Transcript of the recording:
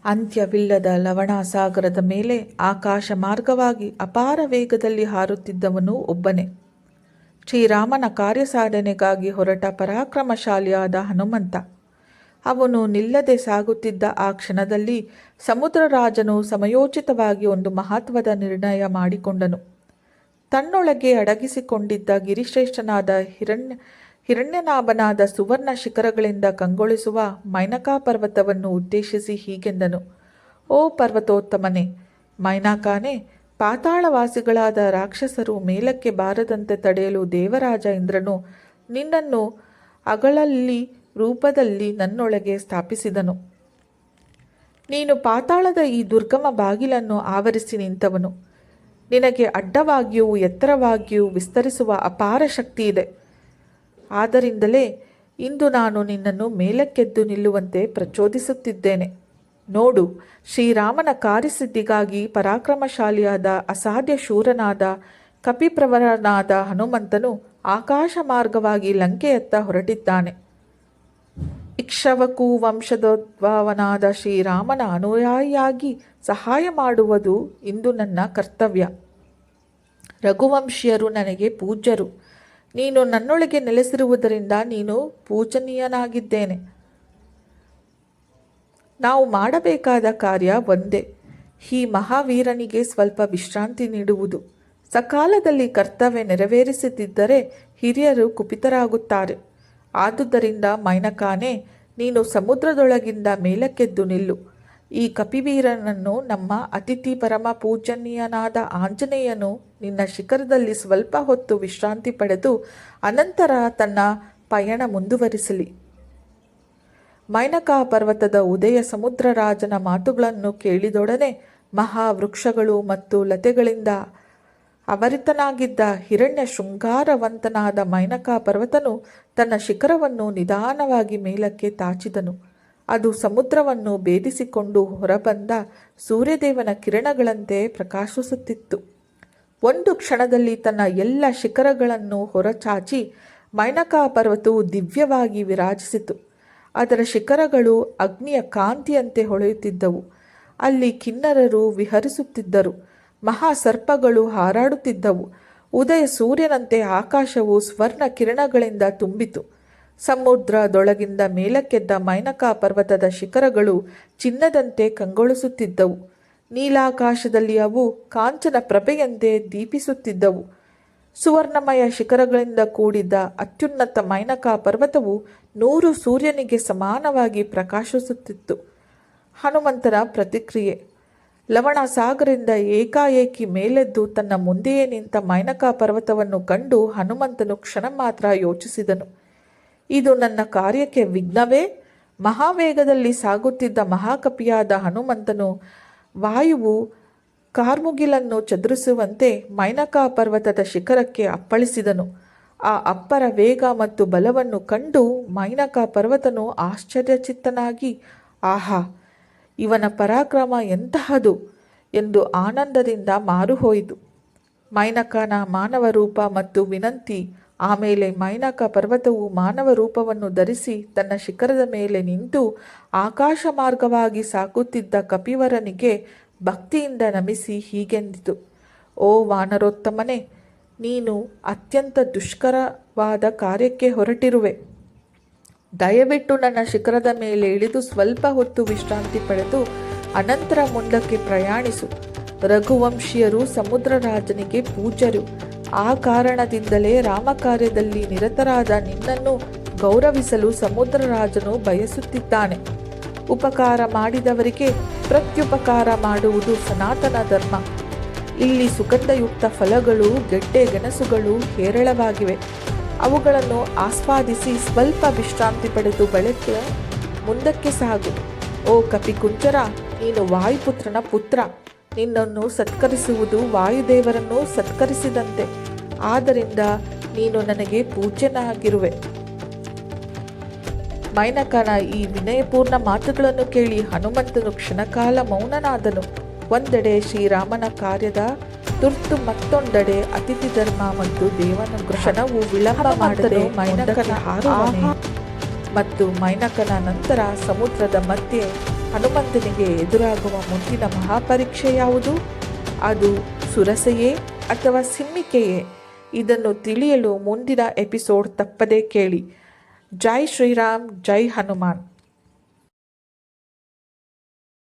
ಅಂತ್ಯವಿಲ್ಲದ ಲವಣಾಸಾಗರದ ಮೇಲೆ ಆಕಾಶ ಮಾರ್ಗವಾಗಿ ಅಪಾರ ವೇಗದಲ್ಲಿ ಹಾರುತ್ತಿದ್ದವನು ಒಬ್ಬನೇ. ಶ್ರೀರಾಮನ ಕಾರ್ಯಸಾಧನೆಗಾಗಿ ಹೊರಟ ಪರಾಕ್ರಮಶಾಲಿಯಾದ ಹನುಮಂತ. ಅವನು ನಿಲ್ಲದೆ ಸಾಗುತ್ತಿದ್ದ ಆ ಕ್ಷಣದಲ್ಲಿ ಸಮುದ್ರರಾಜನು ಸಮಯೋಚಿತವಾಗಿ ಒಂದು ಮಹತ್ವದ ನಿರ್ಣಯ ಮಾಡಿಕೊಂಡನು. ತನ್ನೊಳಗೆ ಅಡಗಿಸಿಕೊಂಡಿದ್ದ ಗಿರಿಶ್ರೇಷ್ಠನಾದ ಹಿರಣ್ಯನಾಭನಾದ ಸುವರ್ಣ ಶಿಖರಗಳಿಂದ ಕಂಗೊಳಿಸುವ ಮೈನಕಾ ಪರ್ವತವನ್ನು ಉದ್ದೇಶಿಸಿ ಹೀಗೆಂದನು. ಓ ಪರ್ವತೋತ್ತಮನೇ, ಮೈನಾಕಾನೇ, ಪಾತಾಳವಾಸಿಗಳಾದ ರಾಕ್ಷಸರು ಮೇಲಕ್ಕೆ ಬಾರದಂತೆ ತಡೆಯಲು ದೇವರಾಜ ಇಂದ್ರನು ನಿನ್ನನ್ನು ಅಗಳಲ್ಲಿ ರೂಪದಲ್ಲಿ ನನ್ನೊಳಗೆ ಸ್ಥಾಪಿಸಿದನು. ನೀನು ಪಾತಾಳದ ಈ ದುರ್ಗಮ ಬಾಗಿಲನ್ನು ಆವರಿಸಿ ನಿಂತವನು. ನಿನಗೆ ಅಡ್ಡವಾಗಿಯೂ ಎತ್ತರವಾಗಿಯೂ ವಿಸ್ತರಿಸುವ ಅಪಾರ ಶಕ್ತಿ ಇದೆ. ಆದ್ದರಿಂದಲೇ ಇಂದು ನಾನು ನಿನ್ನನ್ನು ಮೇಲಕ್ಕೆದ್ದು ನಿಲ್ಲುವಂತೆ ಪ್ರಚೋದಿಸುತ್ತಿದ್ದೇನೆ. ನೋಡು, ಶ್ರೀರಾಮನ ಕಾರ್ಯಸಿದ್ಧಿಗಾಗಿ ಪರಾಕ್ರಮಶಾಲಿಯಾದ ಅಸಾಧ್ಯ ಶೂರನಾದ ಕಪಿಪ್ರವರನಾದ ಹನುಮಂತನು ಆಕಾಶ ಮಾರ್ಗವಾಗಿ ಲಂಕೆಯತ್ತ ಹೊರಟಿದ್ದಾನೆ. ಇಕ್ಷ್ವಾಕು ವಂಶೋದ್ಭವನಾದ ಶ್ರೀರಾಮನ ಅನುಯಾಯಿಯಾಗಿ ಸಹಾಯ ಮಾಡುವುದು ಇಂದು ನನ್ನ ಕರ್ತವ್ಯ. ರಘುವಂಶೀಯರು ನನಗೆ ಪೂಜ್ಯರು. ನೀನು ನನ್ನೊಳಗೆ ನೆಲೆಸಿರುವುದರಿಂದ ನೀನು ಪೂಜನೀಯನಾಗಿದ್ದೇನೆ. ನಾವು ಮಾಡಬೇಕಾದ ಕಾರ್ಯ ಒಂದೇ, ಈ ಮಹಾವೀರನಿಗೆ ಸ್ವಲ್ಪ ವಿಶ್ರಾಂತಿ ನೀಡುವುದು. ಸಕಾಲದಲ್ಲಿ ಕರ್ತವ್ಯ ನೆರವೇರಿಸದಿದ್ದರೆ ಹಿರಿಯರು ಕುಪಿತರಾಗುತ್ತಾರೆ. ಆದುದರಿಂದ ಮೈನಕಾನೇ, ನೀನು ಸಮುದ್ರದೊಳಗಿಂದ ಮೇಲಕ್ಕೆದ್ದು ನಿಲ್ಲು. ಈ ಕಪಿವೀರನನ್ನು ನಮ್ಮ ಅತಿಥಿ ಪರಮ ಪೂಜನೀಯನಾದ ಆಂಜನೇಯನು ನಿನ್ನ ಶಿಖರದಲ್ಲಿ ಸ್ವಲ್ಪ ಹೊತ್ತು ವಿಶ್ರಾಂತಿ ಪಡೆದು ಅನಂತರ ತನ್ನ ಪಯಣ ಮುಂದುವರಿಸಲಿ. ಮೈನಕಾ ಪರ್ವತದ ಉದಯ ಸಮುದ್ರರಾಜನ ಮಾತುಗಳನ್ನು ಕೇಳಿದೊಡನೆ ಮಹಾವೃಕ್ಷಗಳು ಮತ್ತು ಲತೆಗಳಿಂದ ಆವರಿತನಾಗಿದ್ದ ಹಿರಣ್ಯ ಶೃಂಗಾರವಂತನಾದ ಮೈನಕಾ ಪರ್ವತನು ತನ್ನ ಶಿಖರವನ್ನು ನಿಧಾನವಾಗಿ ಮೇಲಕ್ಕೆ ತಾಚಿದನು. ಅದು ಸಮುದ್ರವನ್ನು ಭೇದಿಸಿಕೊಂಡು ಹೊರಬಂದ ಸೂರ್ಯದೇವನ ಕಿರಣಗಳಂತೆ ಪ್ರಕಾಶಿಸುತ್ತಿತ್ತು. ಒಂದು ಕ್ಷಣದಲ್ಲಿ ತನ್ನ ಎಲ್ಲ ಶಿಖರಗಳನ್ನು ಹೊರಚಾಚಿ ಮೈನಕಾ ಪರ್ವತವು ದಿವ್ಯವಾಗಿ ವಿರಾಜಿಸಿತು. ಅದರ ಶಿಖರಗಳು ಅಗ್ನಿಯ ಕಾಂತಿಯಂತೆ ಹೊಳೆಯುತ್ತಿದ್ದವು. ಅಲ್ಲಿ ಕಿನ್ನರರು ವಿಹರಿಸುತ್ತಿದ್ದರು. ಮಹಾಸರ್ಪಗಳು ಹಾರಾಡುತ್ತಿದ್ದವು. ಉದಯ ಸೂರ್ಯನಂತೆ ಆಕಾಶವು ಸ್ವರ್ಣ ಕಿರಣಗಳಿಂದ ತುಂಬಿತು. ಸಮುದ್ರದೊಳಗಿಂದ ಮೇಲಕ್ಕೆದ್ದ ಮೈನಕಾ ಪರ್ವತದ ಶಿಖರಗಳು ಚಿನ್ನದಂತೆ ಕಂಗೊಳಿಸುತ್ತಿದ್ದವು. ನೀಲಾಕಾಶದಲ್ಲಿ ಅವು ಕಾಂಚನ ಪ್ರಭೆಯಂತೆ ದೀಪಿಸುತ್ತಿದ್ದವು. ಸುವರ್ಣಮಯ ಶಿಖರಗಳಿಂದ ಕೂಡಿದ್ದ ಅತ್ಯುನ್ನತ ಮೈನಕಾ ಪರ್ವತವು 100 ಸೂರ್ಯನಿಗೆ ಸಮಾನವಾಗಿ ಪ್ರಕಾಶಿಸುತ್ತಿತ್ತು. ಹನುಮಂತನ ಪ್ರತಿಕ್ರಿಯೆ. ಲವಣಸಾಗರದಿಂದ ಏಕಾಏಕಿ ಮೇಲೆದ್ದು ತನ್ನ ಮುಂದೆಯೇ ನಿಂತ ಮೈನಕಾ ಪರ್ವತವನ್ನು ಕಂಡು ಹನುಮಂತನು ಕ್ಷಣ ಮಾತ್ರ ಯೋಚಿಸಿದನು. ಇದು ನನ್ನ ಕಾರ್ಯಕ್ಕೆ ವಿಘ್ನವೇ? ಮಹಾವೇಗದಲ್ಲಿ ಸಾಗುತ್ತಿದ್ದ ಮಹಾಕಪಿಯಾದ ಹನುಮಂತನು ವಾಯುವು ಕಾರ್ಮುಗಿಲನ್ನು ಚದುರಿಸುವಂತೆ ಮೈನಕಾ ಪರ್ವತದ ಶಿಖರಕ್ಕೆ ಅಪ್ಪಳಿಸಿದನು. ಆ ಅಪ್ಪರ ವೇಗ ಮತ್ತು ಬಲವನ್ನು ಕಂಡು ಮೈನಕಾ ಪರ್ವತನು ಆಶ್ಚರ್ಯಚಿತ್ತನಾಗಿ, ಆಹಾ, ಇವನ ಪರಾಕ್ರಮ ಎಂತಹದು ಎಂದು ಆನಂದದಿಂದ ಮಾರುಹೋಯಿತು. ಮೈನಕನ ಮಾನವ ರೂಪ ಮತ್ತು ವಿನಂತಿ. ಆಮೇಲೆ ಮೈನಕಾ ಪರ್ವತವು ಮಾನವ ರೂಪವನ್ನು ಧರಿಸಿ ತನ್ನ ಶಿಖರದ ಮೇಲೆ ನಿಂತು ಆಕಾಶ ಮಾರ್ಗವಾಗಿ ಸಾಗುತ್ತಿದ್ದ ಕಪಿವರನಿಗೆ ಭಕ್ತಿಯಿಂದ ನಮಿಸಿ ಹೀಗೆಂದಿತು. ಓ ವಾನರೋತ್ತಮನೇ, ನೀನು ಅತ್ಯಂತ ದುಷ್ಕರವಾದ ಕಾರ್ಯಕ್ಕೆ ಹೊರಟಿರುವೆ. ದಯವಿಟ್ಟು ನನ್ನ ಶಿಖರದ ಮೇಲೆ ಇಳಿದು ಸ್ವಲ್ಪ ಹೊತ್ತು ವಿಶ್ರಾಂತಿ ಪಡೆದು ಅನಂತರ ಮುಂದಕ್ಕೆ ಪ್ರಯಾಣಿಸು. ರಘುವಂಶೀಯರು ಸಮುದ್ರರಾಜನಿಗೆ ಪೂಜ್ಯರು. ಆ ಕಾರಣದಿಂದಲೇ ರಾಮಕಾರ್ಯದಲ್ಲಿ ನಿರತರಾದ ನಿನ್ನನ್ನು ಗೌರವಿಸಲು ಸಮುದ್ರರಾಜನು ಬಯಸುತ್ತಿದ್ದಾನೆ. ಉಪಕಾರ ಮಾಡಿದವರಿಗೆ ಪ್ರತ್ಯುಪಕಾರ ಮಾಡುವುದು ಸನಾತನ ಧರ್ಮ. ಇಲ್ಲಿ ಸುಗಂಧಯುಕ್ತ ಫಲಗಳು, ಗೆಡ್ಡೆ ಗೆಣಸುಗಳು ಹೇರಳವಾಗಿವೆ. ಅವುಗಳನ್ನು ಆಸ್ವಾದಿಸಿ ಸ್ವಲ್ಪ ವಿಶ್ರಾಂತಿ ಪಡೆದು ಬಳಿಕ ಮುಂದಕ್ಕೆ ಸಾಗು. ಓ ಕಪಿಕುಂಜರ, ನೀನು ವಾಯುಪುತ್ರನ ಪುತ್ರ. ನಿನ್ನನ್ನು ಸತ್ಕರಿಸುವುದು ವಾಯುದೇವರನ್ನು ಸತ್ಕರಿಸಿದಂತೆ. ಆದ್ದರಿಂದ ನೀನು ನನಗೆ ಪೂಜ್ಯನಾಗಿರುವೆ. ಮೈನಕನ ಈ ವಿನಯಪೂರ್ಣ ಮಾತುಗಳನ್ನು ಕೇಳಿ ಹನುಮಂತನು ಕ್ಷಣಕಾಲ ಮೌನನಾದನು. ಒಂದೆಡೆ ಶ್ರೀರಾಮನ ಕಾರ್ಯದ ತುರ್ತು, ಮತ್ತೊಂದೆಡೆ ಅತಿಥಿ ಧರ್ಮ ಮತ್ತು ದೇವನುಗ್ರಹವು ವಿಳಂಬ ಮಾಡದೆ ಮೈನಕನ ಆರೋಹಣೆ ಮತ್ತು ಮೈನಕನ ನಂತರ ಸಮುದ್ರದ ಮಧ್ಯೆ ಹನುಮಂತನಿಗೆ ಎದುರಾಗುವ ಮುಂದಿನ ಮಹಾಪರೀಕ್ಷೆ ಯಾವುದು? ಅದು ಸುರಸೆಯೇ ಅಥವಾ ಸಿಮ್ಮಿಕೆಯೇ? ಇದನ್ನು ತಿಳಿಯಲು ಮುಂದಿನ ಎಪಿಸೋಡ್ ತಪ್ಪದೇ ಕೇಳಿ. ಜೈ ಶ್ರೀರಾಮ್, ಜೈ ಹನುಮಾನ್.